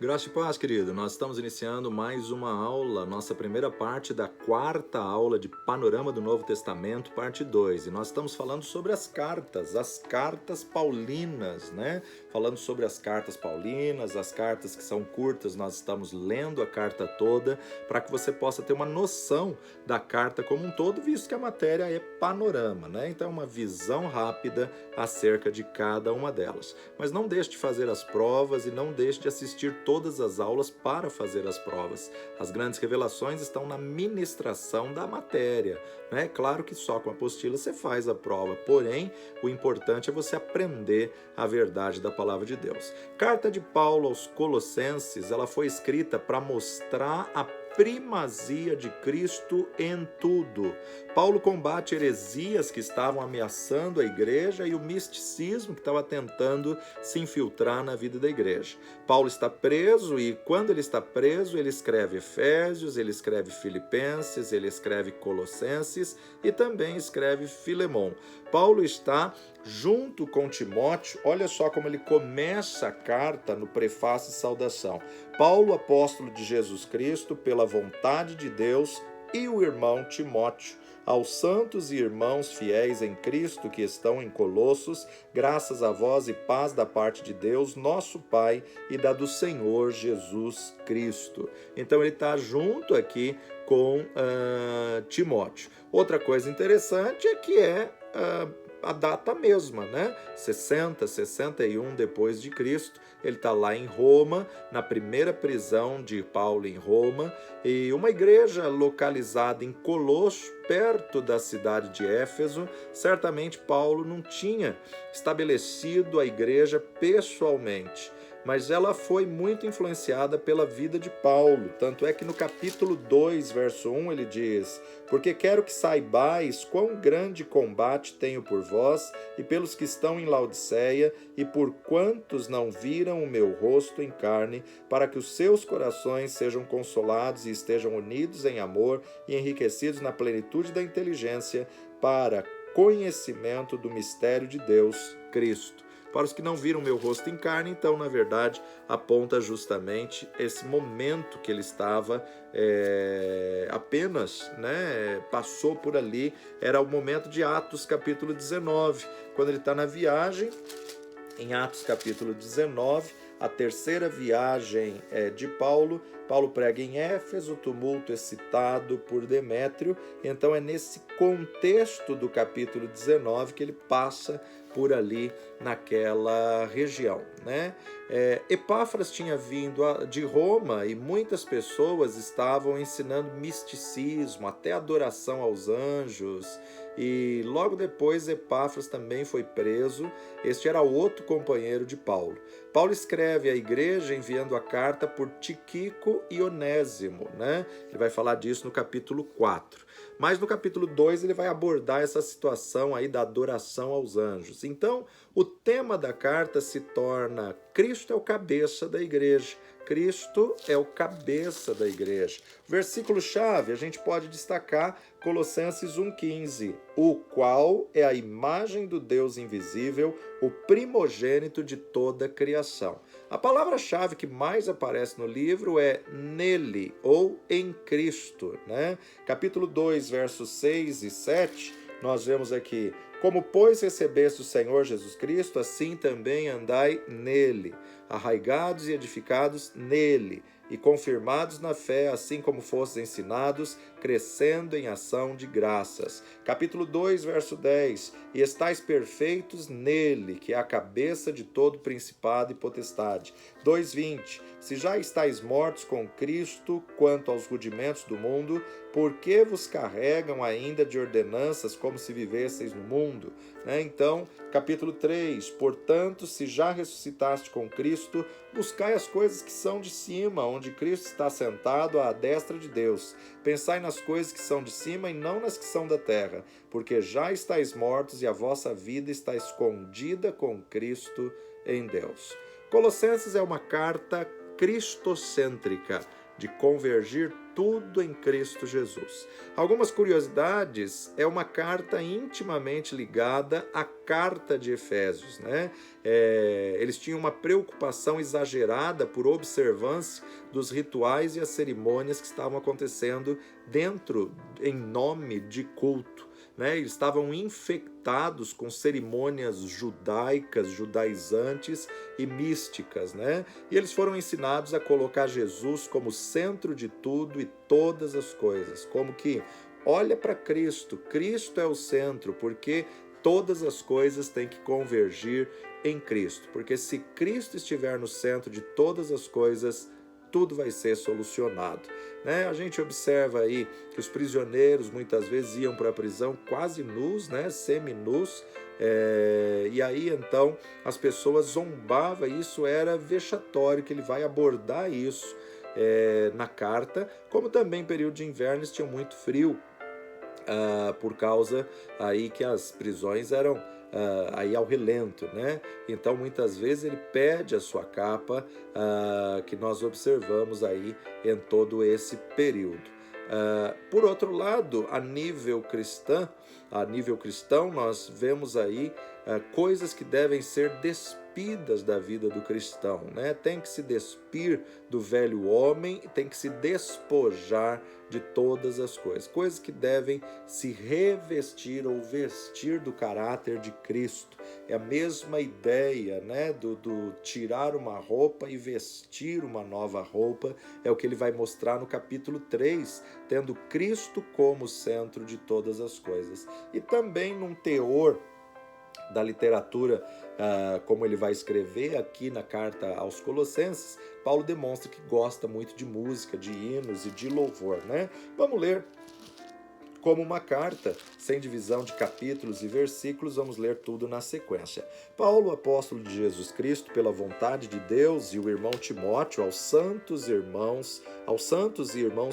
Graça e paz, querido. Nós estamos iniciando mais uma aula, nossa primeira parte da quarta aula de Panorama do Novo Testamento, parte 2. E nós estamos falando sobre as cartas paulinas, né? Falando sobre as cartas paulinas, as cartas que são curtas, nós estamos lendo a carta toda para que você possa ter uma noção da carta como um todo, visto que a matéria é panorama, né? Então, uma visão rápida acerca de cada uma delas. Mas não deixe de fazer as provas e não deixe de assistir todas as aulas para fazer as provas. As grandes revelações estão na ministração da matéria, né? Claro que só com a apostila você faz a prova, porém, o importante é você aprender a verdade da palavra de Deus. Carta de Paulo aos Colossenses, ela foi escrita para mostrar a primazia de Cristo em tudo. Paulo combate heresias que estavam ameaçando a igreja e o misticismo que estava tentando se infiltrar na vida da igreja. Paulo está preso e quando ele está preso, ele escreve Efésios, ele escreve Filipenses, ele escreve Colossenses e também escreve Filemon. Paulo está junto com Timóteo, olha só como ele começa a carta no prefácio e saudação. Paulo, apóstolo de Jesus Cristo, pela vontade de Deus, e o irmão Timóteo, aos santos e irmãos fiéis em Cristo que estão em Colossos, graças a vós e paz da parte de Deus, nosso Pai, e da do Senhor Jesus Cristo. Então ele está junto aqui com Timóteo. Outra coisa interessante é que a data mesma, né? 60, 61 depois de Cristo, ele está lá em Roma, na primeira prisão de Paulo em Roma, e uma igreja localizada em Colosso, perto da cidade de Éfeso. Certamente Paulo não tinha estabelecido a igreja pessoalmente, mas ela foi muito influenciada pela vida de Paulo. Tanto é que no capítulo 2, verso 1, ele diz: porque quero que saibais quão grande combate tenho por vós e pelos que estão em Laodiceia e por quantos não viram o meu rosto em carne, para que os seus corações sejam consolados e estejam unidos em amor e enriquecidos na plenitude da inteligência para conhecimento do mistério de Deus, Cristo. Para os que não viram meu rosto em carne, então, na verdade, aponta justamente esse momento que ele estava apenas, né, passou por ali. Era o momento de Atos capítulo 19, quando ele está na viagem, em Atos capítulo 19, a terceira viagem de Paulo. Paulo prega em Éfeso, tumulto excitado por Demétrio. Então é nesse contexto do capítulo 19 que ele passa por ali naquela região, né? Epáfras tinha vindo de Roma e muitas pessoas estavam ensinando misticismo, até adoração aos anjos, e logo depois Epáfras também foi preso. Este era outro companheiro de Paulo. Paulo escreve à igreja enviando a carta por Tíquico e Onésimo, né? Ele vai falar disso no capítulo 4. Mas no capítulo 2 ele vai abordar essa situação aí da adoração aos anjos. Então, o tema da carta se torna: Cristo é o cabeça da igreja. Cristo é o cabeça da igreja. Versículo-chave, a gente pode destacar Colossenses 1,15, o qual é a imagem do Deus invisível, o primogênito de toda a criação. A palavra-chave que mais aparece no livro é nele, ou em Cristo, né? Capítulo 2, versos 6 e 7, nós vemos aqui: como, pois, recebeste o Senhor Jesus Cristo, assim também andai nele, arraigados e edificados nele, e confirmados na fé, assim como fostes ensinados, crescendo em ação de graças. Capítulo 2, verso 10. E estáis perfeitos nele, que é a cabeça de todo principado e potestade. 2,20. Se já estáis mortos com Cristo quanto aos rudimentos do mundo, por que vos carregam ainda de ordenanças como se vivesseis no mundo? Então, capítulo 3. Portanto, se já ressuscitaste com Cristo, buscai as coisas que são de cima, onde Cristo está sentado à destra de Deus. Pensai nas coisas que são de cima e não nas que são da terra, porque já estáis mortos e a vossa vida está escondida com Cristo em Deus. Colossenses é uma carta cristocêntrica. de convergir tudo em Cristo Jesus. Algumas curiosidades, é uma carta intimamente ligada à carta de Efésios, né? Eles tinham uma preocupação exagerada por observância dos rituais e as cerimônias que estavam acontecendo em nome de culto. Eles estavam infectados com cerimônias judaicas, judaizantes e místicas, E eles foram ensinados a colocar Jesus como centro de tudo e todas as coisas, como que olha para Cristo, Cristo é o centro, porque todas as coisas têm que convergir em Cristo, porque se Cristo estiver no centro de todas as coisas, tudo vai ser solucionado. A gente observa aí que os prisioneiros muitas vezes iam para a prisão quase nus, semi-nus, e aí então as pessoas zombavam, isso era vexatório, que ele vai abordar isso na carta, como também período de inverno eles tinham muito frio, por causa aí que as prisões eram aí ao relento, Então muitas vezes ele perde a sua capa, que nós observamos aí em todo esse período. Por outro lado, a nível cristão, nós vemos aí coisas que devem ser despidas da vida do cristão, Tem que se despir do velho homem, tem que se despojar de todas as coisas que devem se revestir ou vestir do caráter de Cristo. É a mesma ideia, do tirar uma roupa e vestir uma nova roupa, é o que ele vai mostrar no capítulo 3, tendo Cristo como centro de todas as coisas. E também num teor da literatura, como ele vai escrever aqui na carta aos Colossenses, Paulo demonstra que gosta muito de música, de hinos e de louvor, Vamos ler como uma carta, sem divisão de capítulos e versículos, vamos ler tudo na sequência. Paulo, apóstolo de Jesus Cristo, pela vontade de Deus, e o irmão Timóteo, aos santos e irmãos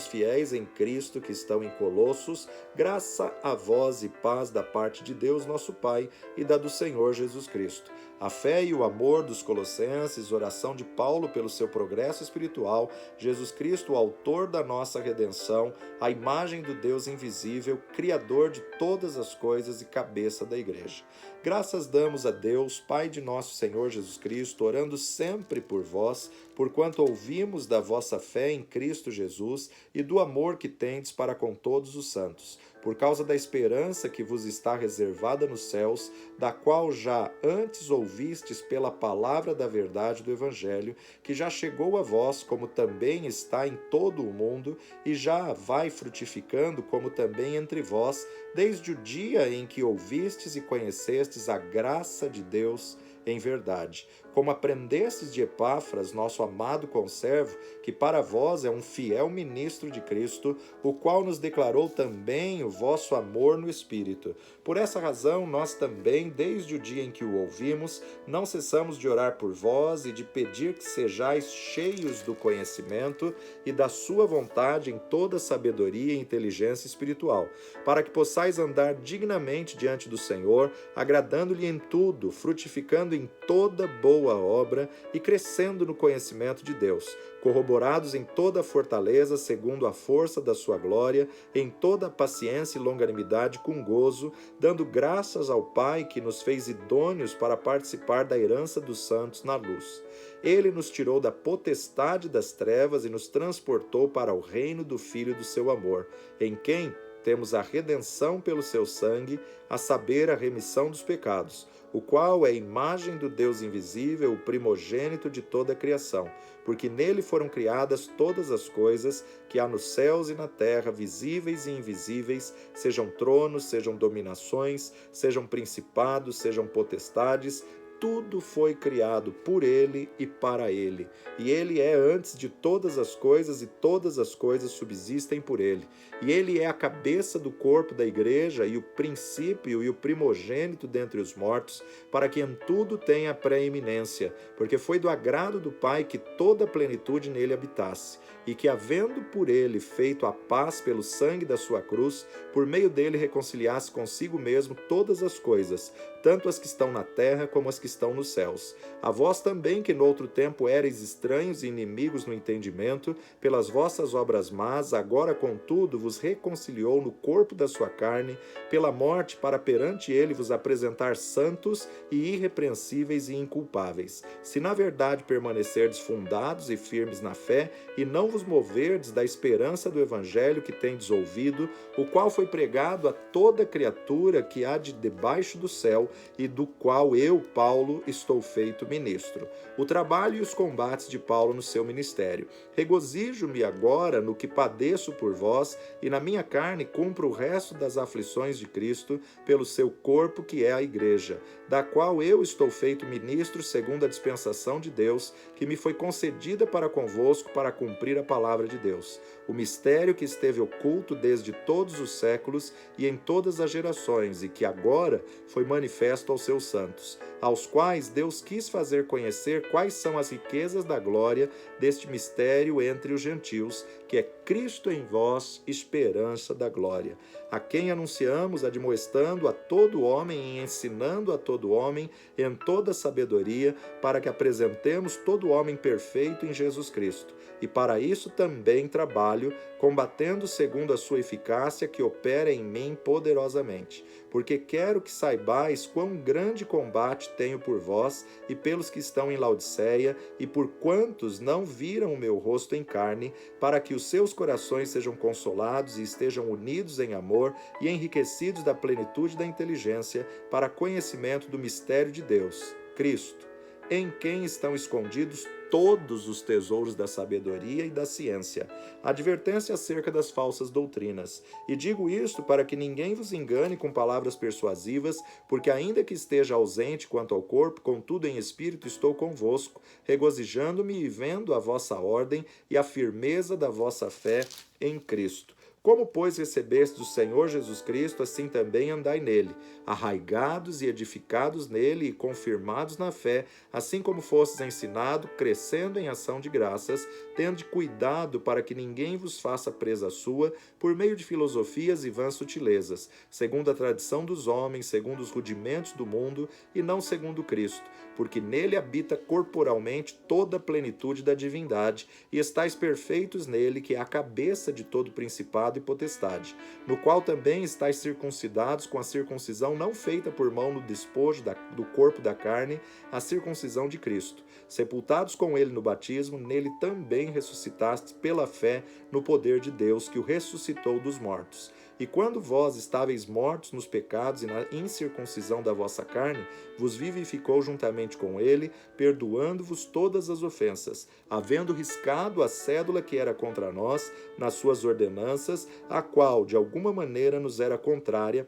fiéis em Cristo que estão em Colossos, graça a vós e paz da parte de Deus, nosso Pai, e da do Senhor Jesus Cristo. A fé e o amor dos colossenses, oração de Paulo pelo seu progresso espiritual, Jesus Cristo, o autor da nossa redenção, a imagem do Deus invisível, Criador de todas as coisas e cabeça da igreja. Graças damos a Deus, Pai de nosso Senhor Jesus Cristo, orando sempre por vós, porquanto ouvimos da vossa fé em Cristo Jesus e do amor que tendes para com todos os santos, por causa da esperança que vos está reservada nos céus, da qual já antes ouvistes pela palavra da verdade do Evangelho, que já chegou a vós, como também está em todo o mundo, e já vai frutificando, como também entre vós, desde o dia em que ouvistes e conhecestes a graça de Deus em verdade. Como aprendestes de Epáfras, nosso amado conservo, que para vós é um fiel ministro de Cristo, o qual nos declarou também o vosso amor no Espírito. Por essa razão, nós também, desde o dia em que o ouvimos, não cessamos de orar por vós e de pedir que sejais cheios do conhecimento e da sua vontade em toda sabedoria e inteligência espiritual, para que possais andar dignamente diante do Senhor, agradando-lhe em tudo, frutificando em toda boa obra e crescendo no conhecimento de Deus, corroborados em toda a fortaleza segundo a força da sua glória, em toda a paciência e longanimidade com gozo, dando graças ao Pai que nos fez idôneos para participar da herança dos santos na luz. Ele nos tirou da potestade das trevas e nos transportou para o reino do Filho do seu amor, em quem temos a redenção pelo seu sangue, a saber, a remissão dos pecados, o qual é a imagem do Deus invisível, o primogênito de toda a criação, porque nele foram criadas todas as coisas que há nos céus e na terra, visíveis e invisíveis, sejam tronos, sejam dominações, sejam principados, sejam potestades. Tudo foi criado por ele e para ele, e ele é antes de todas as coisas, e todas as coisas subsistem por ele. E ele é a cabeça do corpo da igreja, e o princípio e o primogênito dentre os mortos, para que em tudo tenha preeminência, porque foi do agrado do Pai que toda a plenitude nele habitasse, e que, havendo por ele feito a paz pelo sangue da sua cruz, por meio dele reconciliasse consigo mesmo todas as coisas, tanto as que estão na terra como as que estão nos céus. A vós também, que noutro tempo éreis estranhos e inimigos no entendimento, pelas vossas obras más, agora, contudo, vos reconciliou no corpo da sua carne, pela morte, para perante ele vos apresentar santos e irrepreensíveis e inculpáveis. Se na verdade permanecerdes fundados e firmes na fé, e não vos moverdes da esperança do evangelho que tendes ouvido, o qual foi pregado a toda criatura que há debaixo do céu, e do qual eu, Paulo, estou feito ministro. O trabalho e os combates de Paulo no seu ministério. Regozijo-me agora no que padeço por vós, e na minha carne cumpro o resto das aflições de Cristo pelo seu corpo, que é a igreja, da qual eu estou feito ministro segundo a dispensação de Deus, que me foi concedida para convosco para cumprir a palavra de Deus. O mistério que esteve oculto desde todos os séculos e em todas as gerações, e que agora foi manifesto aos seus santos, aos quais Deus quis fazer conhecer quais são as riquezas da glória deste mistério entre os gentios, que é Cristo em vós, esperança da glória, a quem anunciamos, admoestando a todo homem e ensinando a todo homem em toda sabedoria, para que apresentemos todo homem perfeito em Jesus Cristo. E para isso também trabalho, combatendo segundo a sua eficácia, que opera em mim poderosamente. Porque quero que saibais quão grande combate tenho por vós e pelos que estão em Laodiceia, e por quantos não viram o meu rosto em carne, para que os seus corações sejam consolados e estejam unidos em amor e enriquecidos da plenitude da inteligência, para conhecimento do mistério de Deus, Cristo, em quem estão escondidos todos os tesouros da sabedoria e da ciência. Advertência acerca das falsas doutrinas. E digo isto para que ninguém vos engane com palavras persuasivas, porque ainda que esteja ausente quanto ao corpo, contudo em espírito estou convosco, regozijando-me e vendo a vossa ordem e a firmeza da vossa fé em Cristo. Como, pois, recebestes do Senhor Jesus Cristo, assim também andai nele, arraigados e edificados nele e confirmados na fé, assim como fostes ensinado, crescendo em ação de graças, tende cuidado para que ninguém vos faça presa sua, por meio de filosofias e vãs sutilezas, segundo a tradição dos homens, segundo os rudimentos do mundo, e não segundo Cristo, porque nele habita corporalmente toda a plenitude da divindade, e estáis perfeitos nele, que é a cabeça de todo principado e potestade, no qual também estáis circuncidados com a circuncisão não feita por mão no despojo do corpo da carne, a circuncisão de Cristo. Sepultados com ele no batismo, nele também ressuscitastes pela fé no poder de Deus, que o ressuscitou dos mortos. E quando vós estáveis mortos nos pecados e na incircuncisão da vossa carne, vos vivificou juntamente com ele, perdoando-vos todas as ofensas, havendo riscado a cédula que era contra nós nas suas ordenanças, a qual de alguma maneira nos era contrária,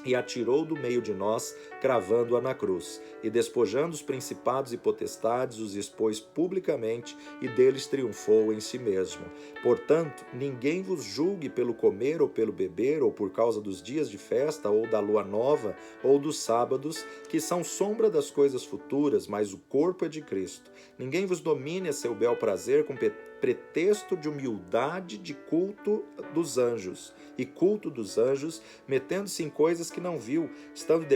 e atirou do meio de nós, cravando-a na cruz. E despojando os principados e potestades, os expôs publicamente, e deles triunfou em si mesmo. Portanto, ninguém vos julgue pelo comer ou pelo beber, ou por causa dos dias de festa, ou da lua nova, ou dos sábados, que são sombra das coisas futuras, mas o corpo é de Cristo. Ninguém vos domine a seu bel prazer com pretexto de humildade de culto dos anjos, metendo-se em coisas que não viu, estando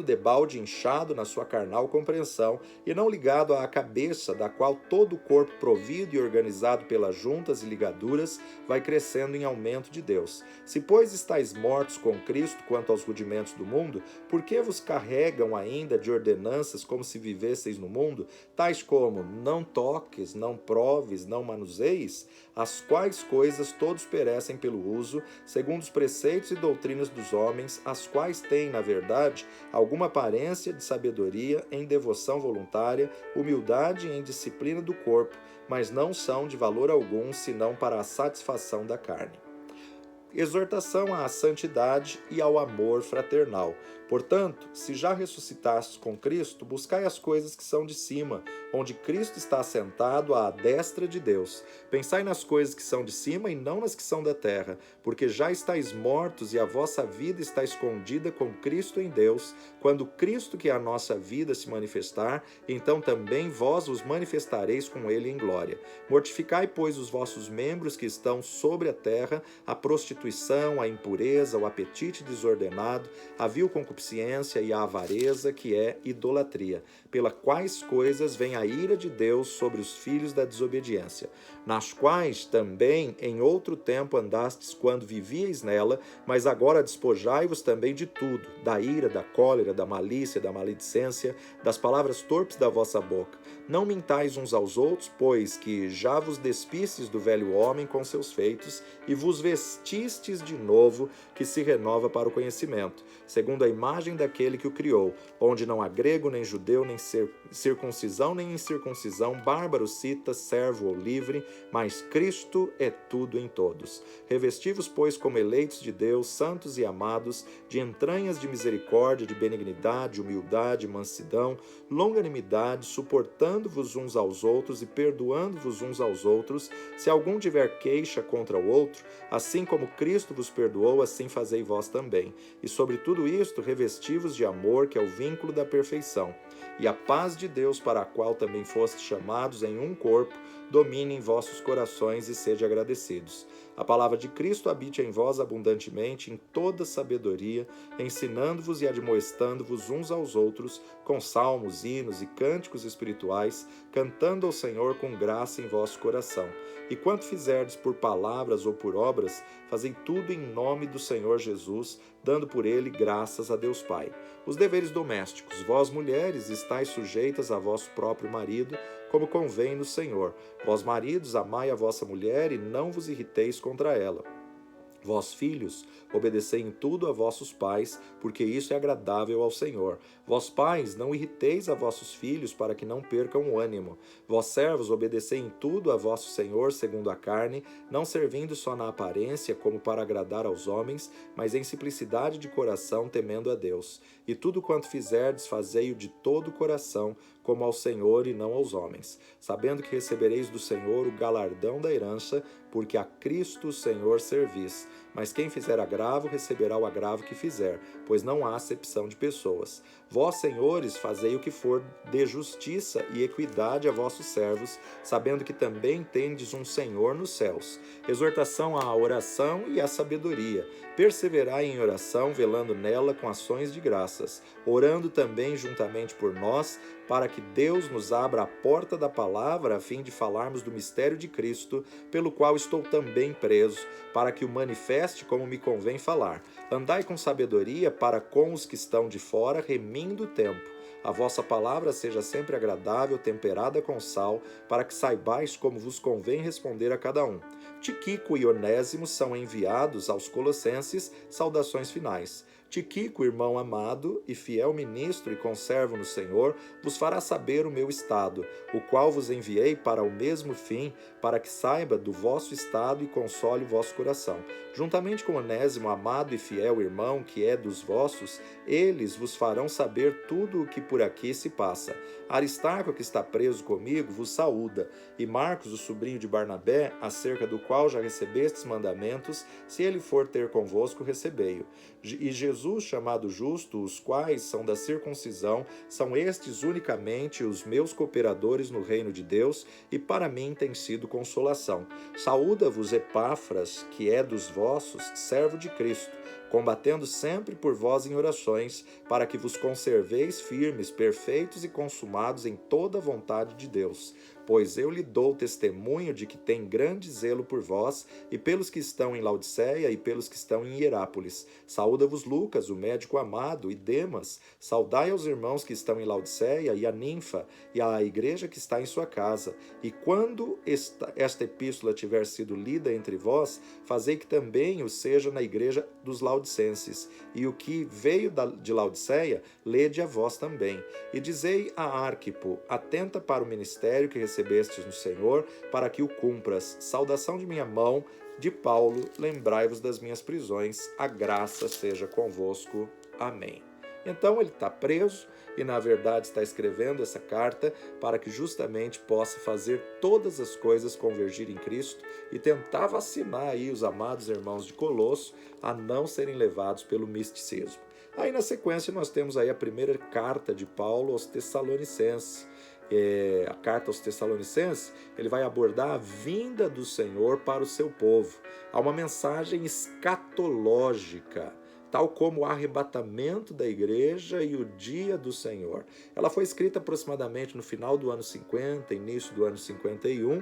debalde inchado na sua carnal compreensão, e não ligado à cabeça, da qual todo o corpo provido e organizado pelas juntas e ligaduras vai crescendo em aumento de Deus. Se, pois, estáis mortos com Cristo quanto aos rudimentos do mundo, por que vos carregam ainda de ordenanças como se vivesseis no mundo, tais como não toques, não proves, não manuseis, as quais coisas todos perecem pelo uso, segundo os preceitos e doutrinas dos homens, as quais têm, na verdade, alguma aparência de sabedoria em devoção voluntária, humildade e em disciplina do corpo, mas não são de valor algum, senão para a satisfação da carne. Exortação à santidade e ao amor fraternal. Portanto, se já ressuscitastes com Cristo, buscai as coisas que são de cima, onde Cristo está assentado à destra de Deus. Pensai nas coisas que são de cima e não nas que são da terra, porque já estáis mortos e a vossa vida está escondida com Cristo em Deus. Quando Cristo, que é a nossa vida, se manifestar, então também vós vos manifestareis com ele em glória. Mortificai, pois, os vossos membros que estão sobre a terra, a prostituição, a impureza, o apetite desordenado, a vil concupiscência, concupiscência e a avareza, que é idolatria, pela quais coisas vem a ira de Deus sobre os filhos da desobediência, nas quais também em outro tempo andastes quando vivieis nela, mas agora despojai-vos também de tudo, da ira, da cólera, da malícia, da maledicência, das palavras torpes da vossa boca. Não mintais uns aos outros, pois que já vos despistes do velho homem com seus feitos, e vos vestistes de novo, que se renova para o conhecimento, segundo a imagem daquele que o criou, onde não há grego, nem judeu, nem circuncisão, nem incircuncisão, bárbaro, cita, servo ou livre, mas Cristo é tudo em todos. Revesti-vos, pois, como eleitos de Deus, santos e amados, de entranhas de misericórdia, de benignidade, humildade, mansidão, longanimidade, suportando-vos uns aos outros e perdoando-vos uns aos outros, se algum tiver queixa contra o outro, assim como Cristo vos perdoou, assim fazei vós também. E sobre tudo isto, revesti-vos de amor, que é o vínculo da perfeição. E a paz de Deus, para a qual também fostes chamados em um corpo, domine em vossos corações e sede agradecidos. A palavra de Cristo habite em vós abundantemente, em toda sabedoria, ensinando-vos e admoestando-vos uns aos outros, com salmos, hinos e cânticos espirituais, cantando ao Senhor com graça em vosso coração. E quanto fizerdes por palavras ou por obras, fazei tudo em nome do Senhor Jesus, dando por ele graças a Deus Pai. Os deveres domésticos. Vós, mulheres, estáis sujeitas a vosso próprio marido, como convém no Senhor. Vós, maridos, amai a vossa mulher e não vos irriteis contra ela. Vós, filhos, obedecei em tudo a vossos pais, porque isso é agradável ao Senhor. Vós, pais, não irriteis a vossos filhos, para que não percam o ânimo. Vós, servos, obedecei em tudo a vosso Senhor, segundo a carne, não servindo só na aparência, como para agradar aos homens, mas em simplicidade de coração, temendo a Deus. E tudo quanto fizerdes, fazei-o de todo o coração, como ao Senhor e não aos homens, sabendo que recebereis do Senhor o galardão da herança, porque a Cristo o Senhor servis. Mas quem fizer agravo, receberá o agravo que fizer, pois não há acepção de pessoas. Vós, senhores, fazei o que for de justiça e equidade a vossos servos, sabendo que também tendes um Senhor nos céus. Exortação à oração e à sabedoria. Perseverai em oração, velando nela com ações de graças, orando também juntamente por nós, para que Deus nos abra a porta da palavra, a fim de falarmos do mistério de Cristo, pelo qual estou também preso, para que o manifeste como me convém falar. Andai com sabedoria para com os que estão de fora, remindo o tempo. A vossa palavra seja sempre agradável, temperada com sal, para que saibais como vos convém responder a cada um. Tiquico e Onésimo são enviados aos Colossenses, saudações finais. Tiquico, irmão amado e fiel ministro e conservo no Senhor, vos fará saber o meu estado, o qual vos enviei para o mesmo fim, para que saiba do vosso estado e console o vosso coração. Juntamente com Onésimo, amado e fiel irmão, que é dos vossos, eles vos farão saber tudo o que por aqui se passa. Aristarco, que está preso comigo, vos saúda, e Marcos, o sobrinho de Barnabé, acerca do qual já recebestes mandamentos, se ele for ter convosco, recebei-o. E Jesus, chamado justo, os quais são da circuncisão, são estes unicamente os meus cooperadores no reino de Deus, e para mim tem sido consolação. Saúda-vos Epáfras, que é dos vossos, servo de Cristo, combatendo sempre por vós em orações, para que vos conserveis firmes, perfeitos e consumados em toda a vontade de Deus. Pois eu lhe dou testemunho de que tem grande zelo por vós, e pelos que estão em Laodiceia, e pelos que estão em Hierápolis. Saúda-vos Lucas, o médico amado, e Demas. Saudai aos irmãos que estão em Laodiceia, e a Ninfa, e à igreja que está em sua casa. E quando esta epístola tiver sido lida entre vós, fazei que também o seja na igreja dos Laodicenses. E o que veio de Laodiceia, lede a vós também. E dizei a Arquipo, atenta para o ministério que recebestes no Senhor, para que o cumpras. Saudação de minha mão, de Paulo, lembrai-vos das minhas prisões, a graça seja convosco. Amém. Então ele está preso e na verdade está escrevendo essa carta para que justamente possa fazer todas as coisas convergir em Cristo e tentar vacinar aí os amados irmãos de Colosso a não serem levados pelo misticismo. Aí na sequência nós temos aí a primeira carta de Paulo aos Tessalonicenses. A carta aos Tessalonicenses, ele vai abordar a vinda do Senhor para o seu povo. Há uma mensagem escatológica tal como o arrebatamento da igreja e o dia do Senhor. Ela foi escrita aproximadamente no final do ano 50, início do ano 51.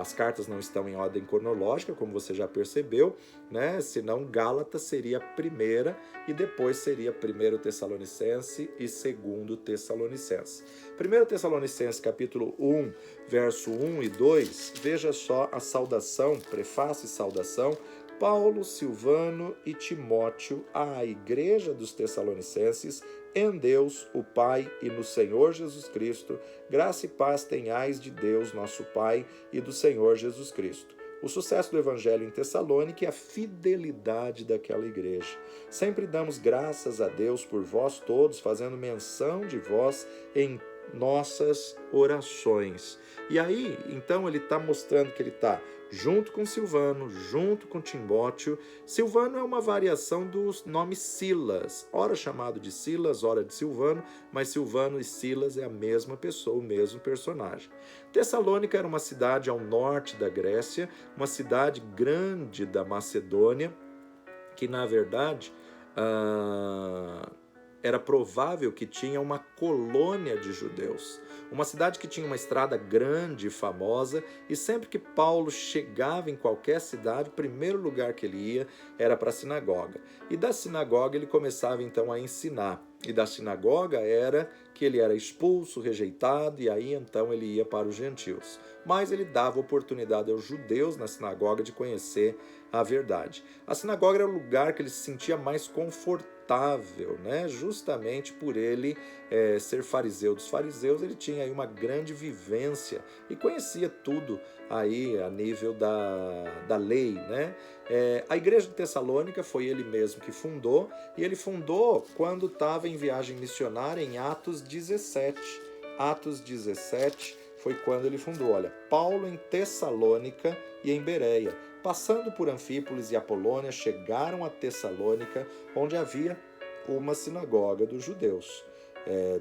As cartas não estão em ordem cronológica, como você já percebeu, né? Senão Gálatas seria a primeira e depois seria 1 Tessalonicense e 2 Tessalonicense. 1 Tessalonicense capítulo 1, verso 1 e 2, veja só a saudação, prefácio e saudação. Paulo, Silvano e Timóteo à igreja dos Tessalonicenses, em Deus, o Pai, e no Senhor Jesus Cristo, graça e paz tenhais de Deus, nosso Pai, e do Senhor Jesus Cristo. O sucesso do Evangelho em Tessalônica e a fidelidade daquela igreja. Sempre damos graças a Deus por vós todos, fazendo menção de vós em nossas orações. E aí, então, ele está mostrando que ele está junto com Silvano, junto com Timóteo. Silvano é uma variação do nome Silas, ora chamado de Silas, ora de Silvano, mas Silvano e Silas é a mesma pessoa, o mesmo personagem. Tessalônica era uma cidade ao norte da Grécia, uma cidade grande da Macedônia, que na verdade era provável que tinha uma colônia de judeus. Uma cidade que tinha uma estrada grande e famosa, e sempre que Paulo chegava em qualquer cidade, o primeiro lugar que ele ia era para a sinagoga. E da sinagoga ele começava então a ensinar. E da sinagoga era que ele era expulso, rejeitado, e aí então ele ia para os gentios. Mas ele dava oportunidade aos judeus na sinagoga de conhecer a verdade. A sinagoga era o lugar que ele se sentia mais confortável, né? Justamente por ele ser fariseu dos fariseus, ele tinha aí uma grande vivência e conhecia tudo aí a nível da lei, né? A igreja de Tessalônica foi ele mesmo que fundou, e ele fundou quando estava em viagem missionária em Atos 17. Atos 17 foi quando ele fundou. Olha, Paulo em Tessalônica e em Bereia, passando por Anfípolis e Apolônia, chegaram a Tessalônica, onde havia uma sinagoga dos judeus.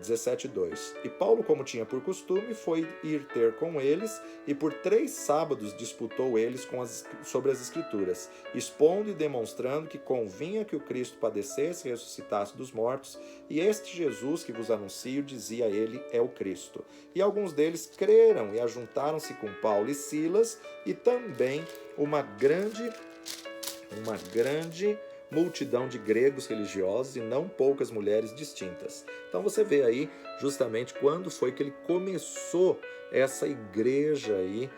17:2. E Paulo, como tinha por costume, foi ir ter com eles, e por 3 sábados disputou eles sobre as Escrituras, expondo e demonstrando que convinha que o Cristo padecesse e ressuscitasse dos mortos, e este Jesus que vos anuncio, dizia ele, é o Cristo. E alguns deles creram e ajuntaram-se com Paulo e Silas, e também uma grande multidão de gregos religiosos e não poucas mulheres distintas. Então você vê aí justamente quando foi que ele começou essa igreja aí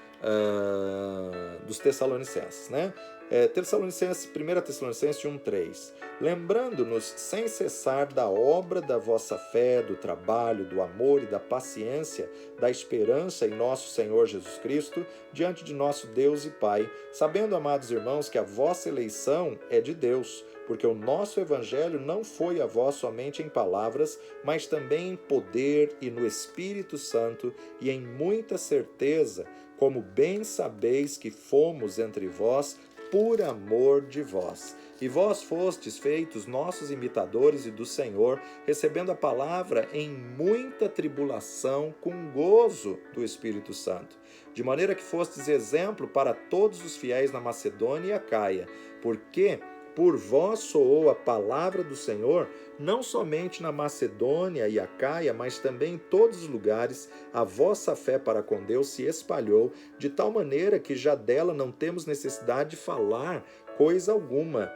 dos Tessalonicenses, né? 1 Tessalonicenses 1:3. Lembrando-nos sem cessar da obra da vossa fé, do trabalho, do amor e da paciência, da esperança em nosso Senhor Jesus Cristo, diante de nosso Deus e Pai, sabendo, amados irmãos, que a vossa eleição é de Deus, porque o nosso evangelho não foi a vós somente em palavras, mas também em poder e no Espírito Santo e em muita certeza, como bem sabeis que fomos entre vós por amor de vós. E vós fostes feitos nossos imitadores e do Senhor, recebendo a palavra em muita tribulação, com gozo do Espírito Santo. De maneira que fostes exemplo para todos os fiéis na Macedônia e Acaia, porque por vós soou a palavra do Senhor, não somente na Macedônia e Acaia, mas também em todos os lugares, a vossa fé para com Deus se espalhou, de tal maneira que já dela não temos necessidade de falar coisa alguma,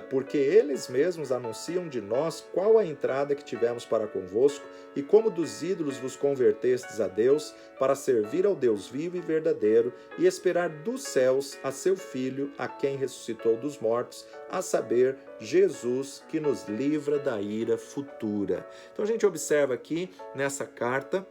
porque eles mesmos anunciam de nós qual a entrada que tivemos para convosco, e como dos ídolos vos convertestes a Deus, para servir ao Deus vivo e verdadeiro, e esperar dos céus a seu Filho, a quem ressuscitou dos mortos, a saber, Jesus, que nos livra da ira futura. Então a gente observa aqui nessa carta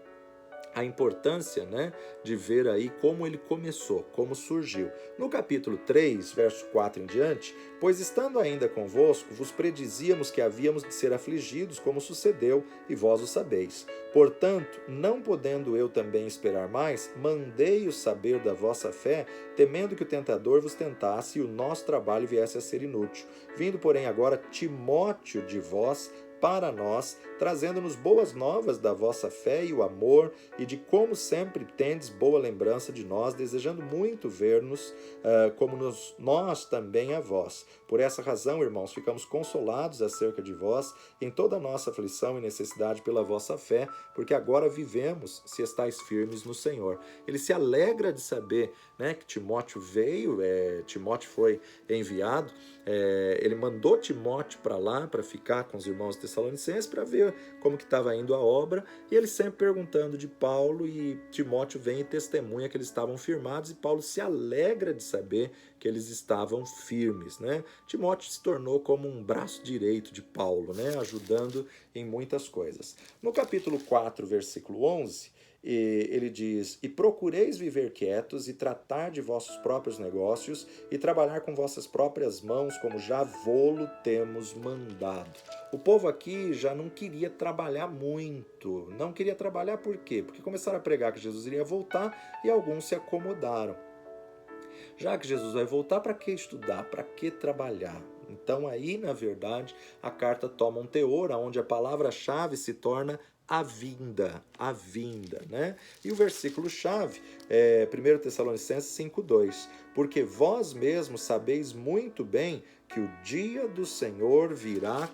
a importância, né, de ver aí como ele começou, como surgiu. No capítulo 3, verso 4 em diante, pois estando ainda convosco, vos predizíamos que havíamos de ser afligidos, como sucedeu, e vós o sabeis. Portanto, não podendo eu também esperar mais, mandei-os saber da vossa fé, temendo que o tentador vos tentasse e o nosso trabalho viesse a ser inútil. Vindo, porém, agora Timóteo de vós, para nós, trazendo-nos boas novas da vossa fé e o amor, e de como sempre tendes boa lembrança de nós, desejando muito ver-nos, como nós também a vós. Por essa razão, irmãos, ficamos consolados acerca de vós, em toda a nossa aflição e necessidade pela vossa fé, porque agora vivemos, se estáis firmes no Senhor. Ele se alegra de saber, né, que Timóteo veio, Timóteo foi enviado, ele mandou Timóteo para lá, para ficar com os irmãos tessalonicenses, para ver como que estava indo a obra, e ele sempre perguntando de Paulo, e Timóteo vem e testemunha que eles estavam firmados, e Paulo se alegra de saber que eles estavam firmes, né? Timóteo se tornou como um braço direito de Paulo, né, ajudando em muitas coisas. No capítulo 4, versículo 11, ele diz: e procureis viver quietos e tratar de vossos próprios negócios e trabalhar com vossas próprias mãos, como já vô-lo temos mandado. O povo aqui já não queria trabalhar muito. Não queria trabalhar por quê? Porque começaram a pregar que Jesus iria voltar e alguns se acomodaram. Já que Jesus vai voltar, para que estudar? Para que trabalhar? Então aí, na verdade, a carta toma um teor onde a palavra-chave se torna a vinda, né? E o versículo-chave é 1 Tessalonicenses 5,2. Porque vós mesmos sabeis muito bem que o dia do Senhor virá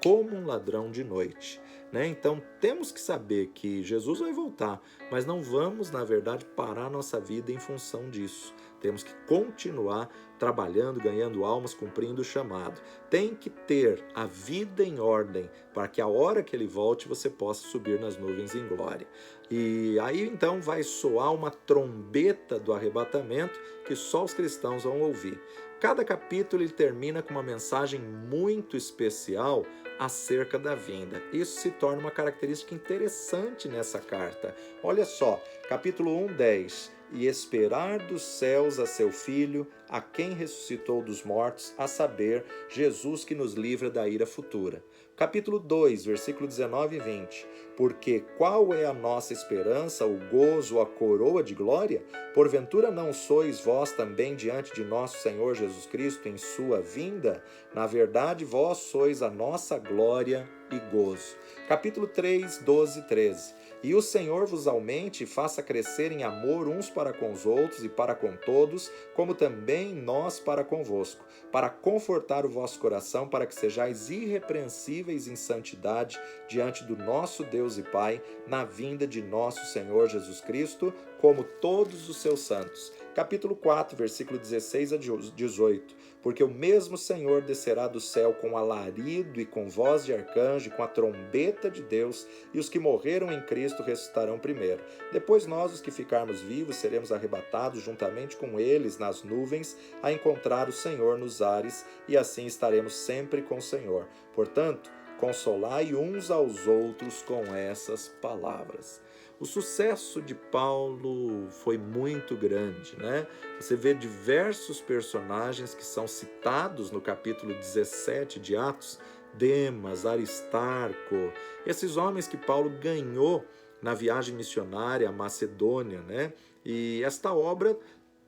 como um ladrão de noite. Né? Então temos que saber que Jesus vai voltar, mas não vamos, na verdade, parar nossa vida em função disso. Temos que continuar trabalhando, ganhando almas, cumprindo o chamado. Tem que ter a vida em ordem para que a hora que ele volte você possa subir nas nuvens em glória. E aí então vai soar uma trombeta do arrebatamento que só os cristãos vão ouvir. Cada capítulo ele termina com uma mensagem muito especial acerca da vinda. Isso se torna uma característica interessante nessa carta. Olha só, capítulo 1, 10. E esperar dos céus a seu Filho, a quem ressuscitou dos mortos, a saber, Jesus que nos livra da ira futura. Capítulo 2, versículo 19 e 20. Porque qual é a nossa esperança, o gozo, a coroa de glória? Porventura não sois vós também diante de nosso Senhor Jesus Cristo em sua vinda? Na verdade, vós sois a nossa glória e gozo. Capítulo 3, 12 e 13. E o Senhor vos aumente e faça crescer em amor uns para com os outros e para com todos, como também nós para convosco, para confortar o vosso coração, para que sejais irrepreensíveis em santidade diante do nosso Deus e Pai, na vinda de nosso Senhor Jesus Cristo, como todos os seus santos. Capítulo 4, versículo 16 a 18. Porque o mesmo Senhor descerá do céu com alarido e com voz de arcanjo, e com a trombeta de Deus, e os que morreram em Cristo ressuscitarão primeiro. Depois nós, os que ficarmos vivos, seremos arrebatados juntamente com eles nas nuvens, a encontrar o Senhor nos ares, e assim estaremos sempre com o Senhor. Portanto, consolai uns aos outros com essas palavras. O sucesso de Paulo foi muito grande, né? Você vê diversos personagens que são citados no capítulo 17 de Atos, Demas, Aristarco, esses homens que Paulo ganhou na viagem missionária à Macedônia, né? E esta obra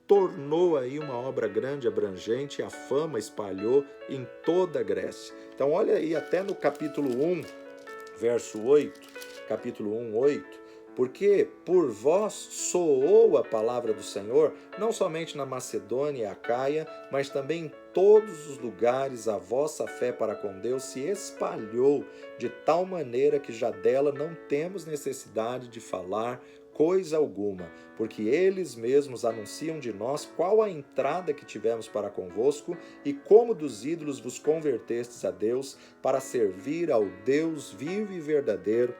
tornou aí uma obra grande, abrangente, a fama espalhou em toda a Grécia. Então olha aí até no capítulo 1, verso 8, capítulo 1, 8, porque por vós soou a palavra do Senhor, não somente na Macedônia e Acaia, mas também em todos os lugares a vossa fé para com Deus se espalhou, de tal maneira que já dela não temos necessidade de falar coisa alguma, porque eles mesmos anunciam de nós qual a entrada que tivemos para convosco e como dos ídolos vos convertestes a Deus, para servir ao Deus vivo e verdadeiro,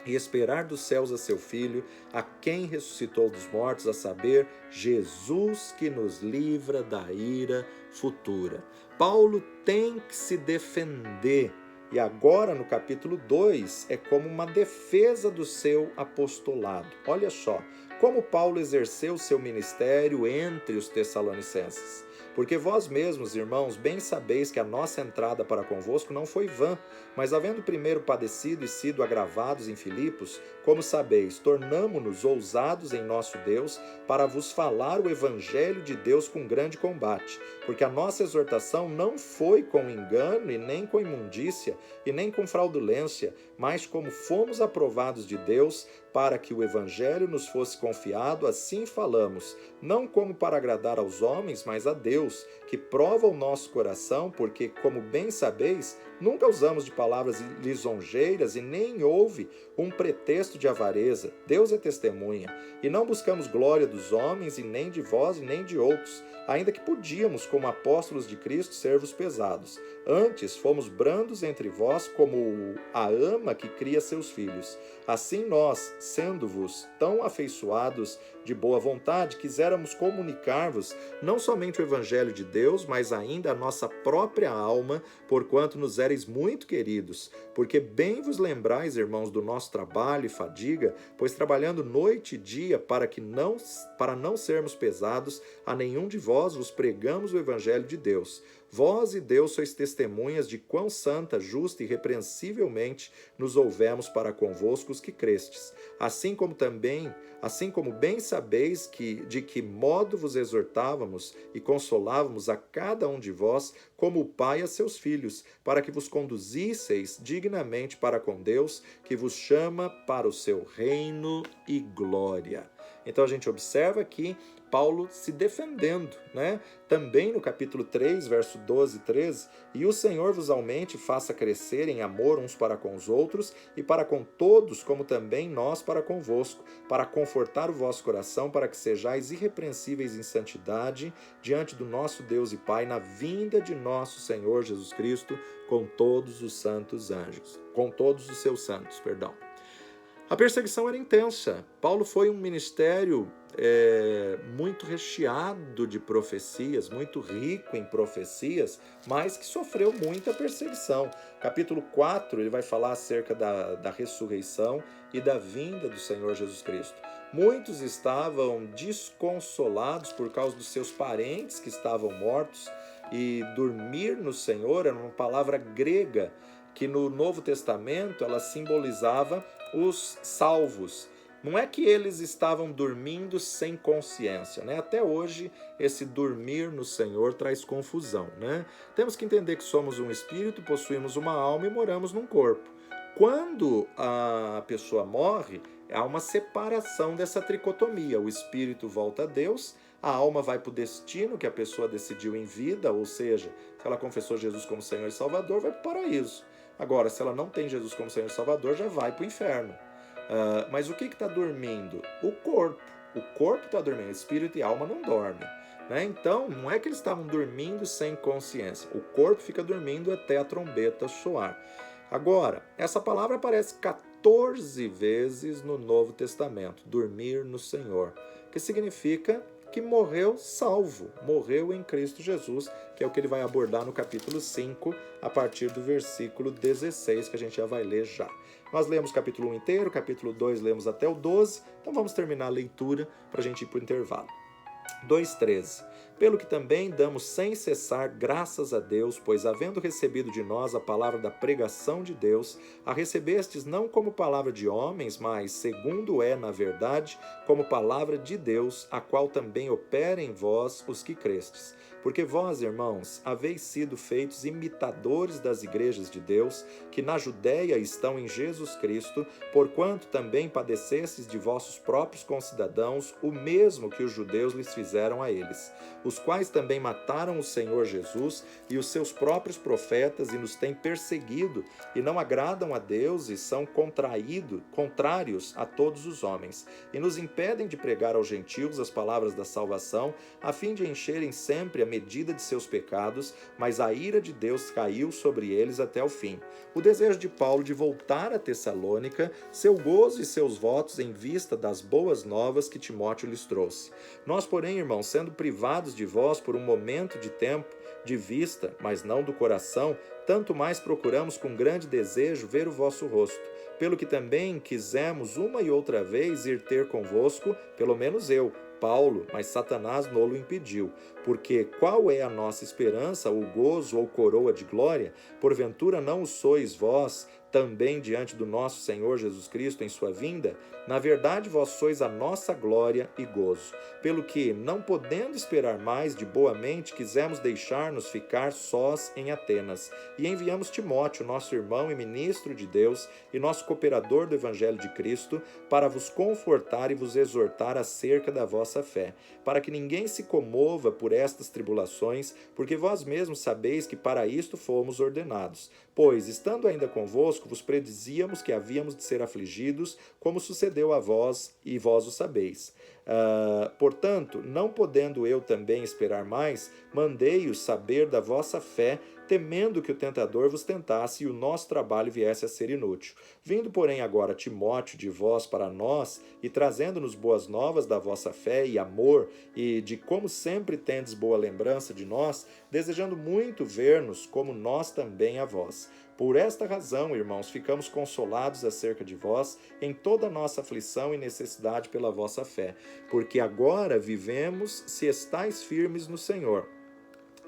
e esperar dos céus a seu Filho, a quem ressuscitou dos mortos, a saber, Jesus que nos livra da ira futura. Paulo tem que se defender, e agora no capítulo 2 é como uma defesa do seu apostolado. Olha só, como Paulo exerceu seu ministério entre os tessalonicenses. Porque vós mesmos, irmãos, bem sabeis que a nossa entrada para convosco não foi vã, mas havendo primeiro padecido e sido agravados em Filipos, como sabeis, tornamo-nos ousados em nosso Deus para vos falar o evangelho de Deus com grande combate, porque a nossa exortação não foi com engano e nem com imundícia e nem com fraudulência, mas como fomos aprovados de Deus, para que o evangelho nos fosse confiado, assim falamos, não como para agradar aos homens, mas a Deus, que prova o nosso coração, porque, como bem sabeis, nunca usamos de palavras lisonjeiras e nem houve um pretexto de avareza. Deus é testemunha. E não buscamos glória dos homens, e nem de vós, e nem de outros, ainda que podíamos, como apóstolos de Cristo, ser-vos pesados. Antes, fomos brandos entre vós, como a ama que cria seus filhos. Assim nós, sendo-vos tão afeiçoados de boa vontade, quiséramos comunicar-vos não somente o Evangelho de Deus, mas ainda a nossa própria alma, porquanto nos éreis muito queridos. Porque bem vos lembrais, irmãos, do nosso trabalho e fadiga, pois trabalhando noite e dia para não sermos pesados, a nenhum de vós vos pregamos o Evangelho de Deus. Vós e Deus sois testemunhas de quão santa, justa e irrepreensivelmente nos houvemos para convosco os que crestes. Assim como bem sabeis de que modo vos exortávamos e consolávamos a cada um de vós, como o Pai a seus filhos, para que vos conduzisseis dignamente para com Deus, que vos chama para o seu reino e glória. Então a gente observa aqui Paulo se defendendo, né? Também no capítulo 3, verso 12 e 13, e o Senhor vos aumente e faça crescer em amor uns para com os outros e para com todos, como também nós para convosco, para confortar o vosso coração, para que sejais irrepreensíveis em santidade diante do nosso Deus e Pai, na vinda de nosso Senhor Jesus Cristo, com todos os santos anjos, com todos os seus santos, perdão. A perseguição era intensa. Paulo foi um ministério muito recheado de profecias, muito rico em profecias, mas que sofreu muita perseguição. Capítulo 4, ele vai falar acerca da ressurreição e da vinda do Senhor Jesus Cristo. Muitos estavam desconsolados por causa dos seus parentes que estavam mortos, e dormir no Senhor era uma palavra grega que no Novo Testamento ela simbolizava os salvos. Não é que eles estavam dormindo sem consciência, né? Até hoje, esse dormir no Senhor traz confusão, né? Temos que entender que somos um espírito, possuímos uma alma e moramos num corpo. Quando a pessoa morre, há uma separação dessa tricotomia. O espírito volta a Deus, a alma vai para o destino que a pessoa decidiu em vida, ou seja, se ela confessou Jesus como Senhor e Salvador, vai para o paraíso. Agora, se ela não tem Jesus como Senhor e Salvador, já vai para o inferno. Mas o que está dormindo? O corpo. O corpo está dormindo, espírito e alma não dormem. Né? Então, não é que eles estavam dormindo sem consciência. O corpo fica dormindo até a trombeta soar. Agora, essa palavra aparece 14 vezes no Novo Testamento, dormir no Senhor, que significa que morreu salvo, morreu em Cristo Jesus, que é o que ele vai abordar no capítulo 5, a partir do versículo 16, que a gente já vai ler já. Nós lemos o capítulo 1 inteiro, capítulo 2 lemos até o 12, então vamos terminar a leitura para a gente ir para o intervalo. 2:13. Pelo que também damos sem cessar graças a Deus, pois havendo recebido de nós a palavra da pregação de Deus, a recebestes não como palavra de homens, mas, segundo é na verdade, como palavra de Deus, a qual também opera em vós os que crestes. Porque vós, irmãos, haveis sido feitos imitadores das igrejas de Deus, que na Judéia estão em Jesus Cristo, porquanto também padecestes de vossos próprios concidadãos o mesmo que os judeus lhes fizeram a eles, os quais também mataram o Senhor Jesus e os seus próprios profetas e nos têm perseguido e não agradam a Deus e são contrários a todos os homens e nos impedem de pregar aos gentios as palavras da salvação, a fim de encherem sempre a medida de seus pecados, mas a ira de Deus caiu sobre eles até o fim. O desejo de Paulo de voltar a Tessalônica, seu gozo e seus votos em vista das boas novas que Timóteo lhes trouxe. Nós, porém, irmãos, sendo privados de vós por um momento de tempo, de vista, mas não do coração, tanto mais procuramos com grande desejo ver o vosso rosto, pelo que também quisemos uma e outra vez ir ter convosco, pelo menos eu, Paulo, mas Satanás nolo impediu. Porque qual é a nossa esperança, o gozo ou coroa de glória? Porventura não o sois vós, também diante do nosso Senhor Jesus Cristo em sua vinda? Na verdade, vós sois a nossa glória e gozo. Pelo que, não podendo esperar mais, de boa mente, quisemos deixar-nos ficar sós em Atenas. E enviamos Timóteo, nosso irmão e ministro de Deus, e nosso cooperador do Evangelho de Cristo, para vos confortar e vos exortar acerca da vossa fé, para que ninguém se comova por estas tribulações, porque vós mesmos sabeis que para isto fomos ordenados. Pois, estando ainda convosco, vos predizíamos que havíamos de ser afligidos, como sucedeu a vós, e vós o sabeis. Portanto, não podendo eu também esperar mais, mandei-os saber da vossa fé, temendo que o tentador vos tentasse e o nosso trabalho viesse a ser inútil. Vindo, porém, agora Timóteo de vós para nós, e trazendo-nos boas novas da vossa fé e amor, e de como sempre tendes boa lembrança de nós, desejando muito ver-nos, como nós também a vós. Por esta razão, irmãos, ficamos consolados acerca de vós em toda a nossa aflição e necessidade pela vossa fé, porque agora vivemos se estáis firmes no Senhor.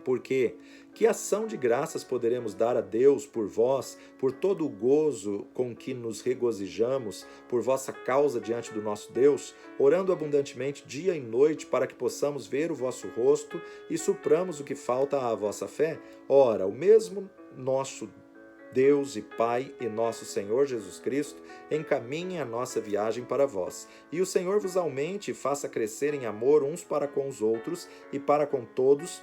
Porque que ação de graças poderemos dar a Deus por vós, por todo o gozo com que nos regozijamos, por vossa causa diante do nosso Deus, orando abundantemente dia e noite para que possamos ver o vosso rosto e supramos o que falta à vossa fé? Ora, o mesmo nosso Deus e Pai e nosso Senhor Jesus Cristo encaminhem a nossa viagem para vós. E o Senhor vos aumente e faça crescer em amor uns para com os outros e para com todos,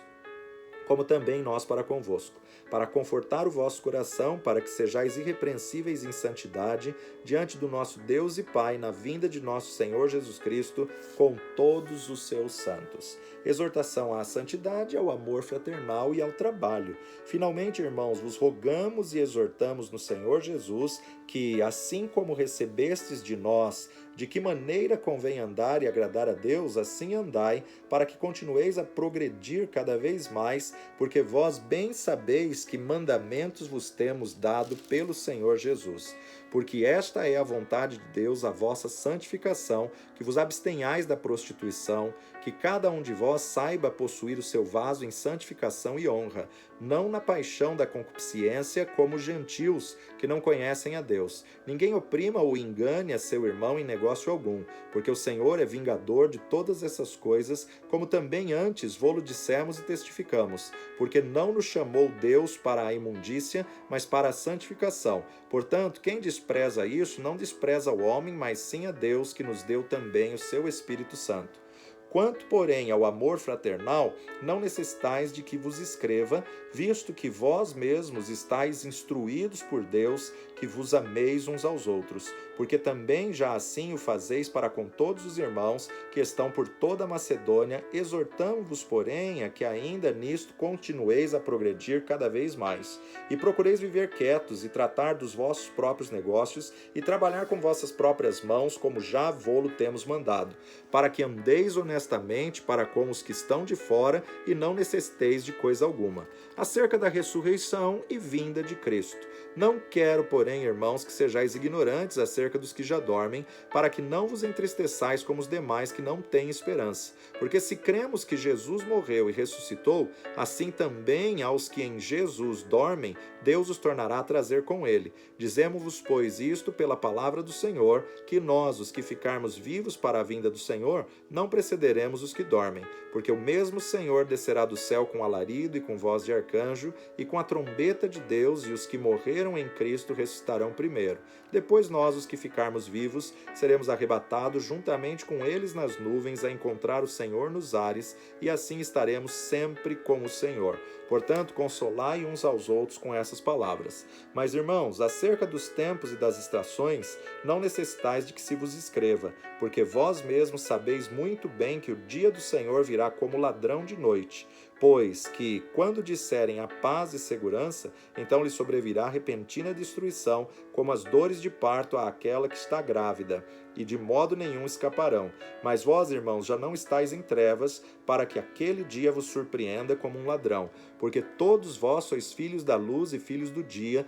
como também nós para convosco, para confortar o vosso coração, para que sejais irrepreensíveis em santidade diante do nosso Deus e Pai na vinda de nosso Senhor Jesus Cristo com todos os seus santos. Exortação à santidade, ao amor fraternal e ao trabalho. Finalmente, irmãos, vos rogamos e exortamos no Senhor Jesus que, assim como recebestes de nós, de que maneira convém andar e agradar a Deus, assim andai, para que continueis a progredir cada vez mais, porque vós bem sabeis que mandamentos vos temos dado pelo Senhor Jesus. Porque esta é a vontade de Deus, a vossa santificação, que vos abstenhais da prostituição, que cada um de vós saiba possuir o seu vaso em santificação e honra, não na paixão da concupiscência, como os gentios, que não conhecem a Deus. Ninguém oprima ou engane a seu irmão em negócio algum, porque o Senhor é vingador de todas essas coisas, como também antes vô-lo dissemos e testificamos, porque não nos chamou Deus para a imundícia, mas para a santificação. Portanto, quem despreza isso, não despreza o homem, mas sim a Deus, que nos deu também o seu Espírito Santo. Quanto, porém, ao amor fraternal, não necessitais de que vos escreva, visto que vós mesmos estáis instruídos por Deus, que vos ameis uns aos outros, porque também já assim o fazeis para com todos os irmãos que estão por toda a Macedônia, exortamo-vos, porém, a que ainda nisto continueis a progredir cada vez mais, e procureis viver quietos e tratar dos vossos próprios negócios e trabalhar com vossas próprias mãos, como já vô-lo temos mandado, para que andeis honestamente para com os que estão de fora e não necessiteis de coisa alguma. Acerca da ressurreição e vinda de Cristo. Não quero, porém, irmãos, que sejais ignorantes acerca dos que já dormem, para que não vos entristeçais como os demais que não têm esperança. Porque se cremos que Jesus morreu e ressuscitou, assim também aos que em Jesus dormem, Deus os tornará a trazer com ele. Dizemo-vos, pois, isto pela palavra do Senhor, que nós, os que ficarmos vivos para a vinda do Senhor, não precederemos os que dormem. Porque o mesmo Senhor descerá do céu com alarido e com voz de arcanjo, e com a trombeta de Deus, e os que morreram em Cristo ressuscitarão primeiro. Depois nós, os que ficarmos vivos, seremos arrebatados juntamente com eles nas nuvens a encontrar o Senhor nos ares, e assim estaremos sempre com o Senhor. Portanto, consolai uns aos outros com essas palavras. Mas, irmãos, acerca dos tempos e das estações, não necessitais de que se vos escreva, porque vós mesmos sabeis muito bem que o dia do Senhor virá como ladrão de noite. pois que, quando disserem a paz e segurança, então lhe sobrevirá repentina destruição, como as dores de parto àquela que está grávida, e de modo nenhum escaparão. Mas vós, irmãos, já não estáis em trevas, para que aquele dia vos surpreenda como um ladrão. Porque todos vós sois filhos da luz e filhos do dia,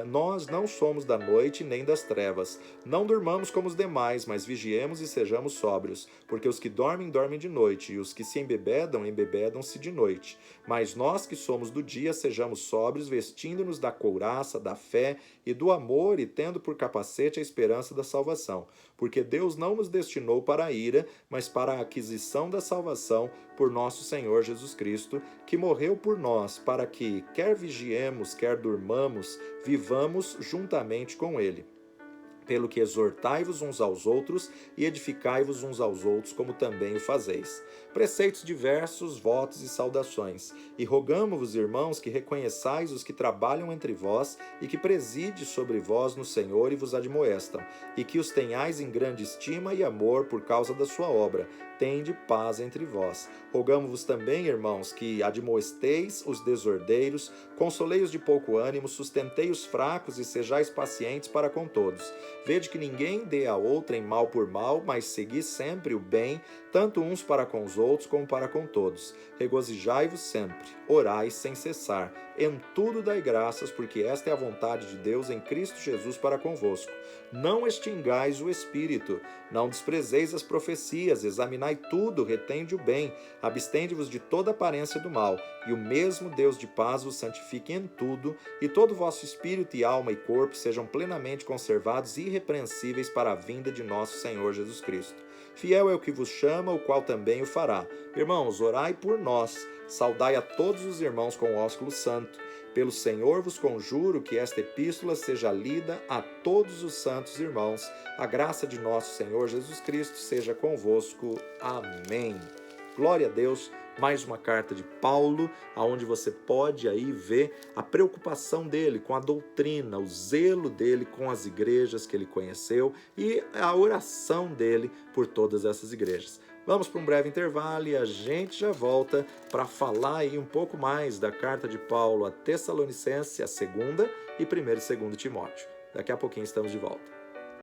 nós não somos da noite nem das trevas. Não durmamos como os demais, mas vigiemos e sejamos sóbrios. Porque os que dormem, dormem de noite, e os que se embebedam, embebedam-se de noite. Mas nós que somos do dia, sejamos sóbrios, vestindo-nos da couraça, da fé e do amor, e tendo por capacete a esperança da salvação. Porque Deus não nos destinou para a ira, mas para a aquisição da salvação por nosso Senhor Jesus Cristo, que morreu por nós, para que, quer vigiemos, quer durmamos, vivamos juntamente com Ele. Pelo que exortai-vos uns aos outros e edificai-vos uns aos outros, como também o fazeis. Preceitos diversos, votos e saudações. E rogamo-vos, irmãos, que reconheçais os que trabalham entre vós e que preside sobre vós no Senhor e vos admoestam, e que os tenhais em grande estima e amor por causa da sua obra. Tende paz entre vós. Rogamo-vos também, irmãos, que admoesteis os desordeiros, consolei os de pouco ânimo, sustentei os fracos e sejais pacientes para com todos. Vede que ninguém dê a outrem mal por mal, mas segui sempre o bem, tanto uns para com os outros como para com todos. Regozijai-vos sempre, orai sem cessar. Em tudo dai graças, porque esta é a vontade de Deus em Cristo Jesus para convosco. Não extingais o Espírito, não desprezeis as profecias, examinai tudo, retende o bem, abstende-vos de toda aparência do mal, e o mesmo Deus de paz vos santifique em tudo, e todo o vosso espírito e alma e corpo sejam plenamente conservados e irrepreensíveis para a vinda de nosso Senhor Jesus Cristo. Fiel é o que vos chama, o qual também o fará. Irmãos, orai por nós, saudai a todos os irmãos com o ósculo santo. Pelo Senhor vos conjuro que esta epístola seja lida a todos os santos irmãos. A graça de nosso Senhor Jesus Cristo seja convosco. Amém. Glória a Deus. Mais uma carta de Paulo, aonde você pode aí ver a preocupação dele com a doutrina, o zelo dele com as igrejas que ele conheceu e a oração dele por todas essas igrejas. Vamos para um breve intervalo e a gente já volta para falar aí um pouco mais da carta de Paulo a Tessalonicenses, a segunda e 1º e 2º Timóteo. Daqui a pouquinho estamos de volta.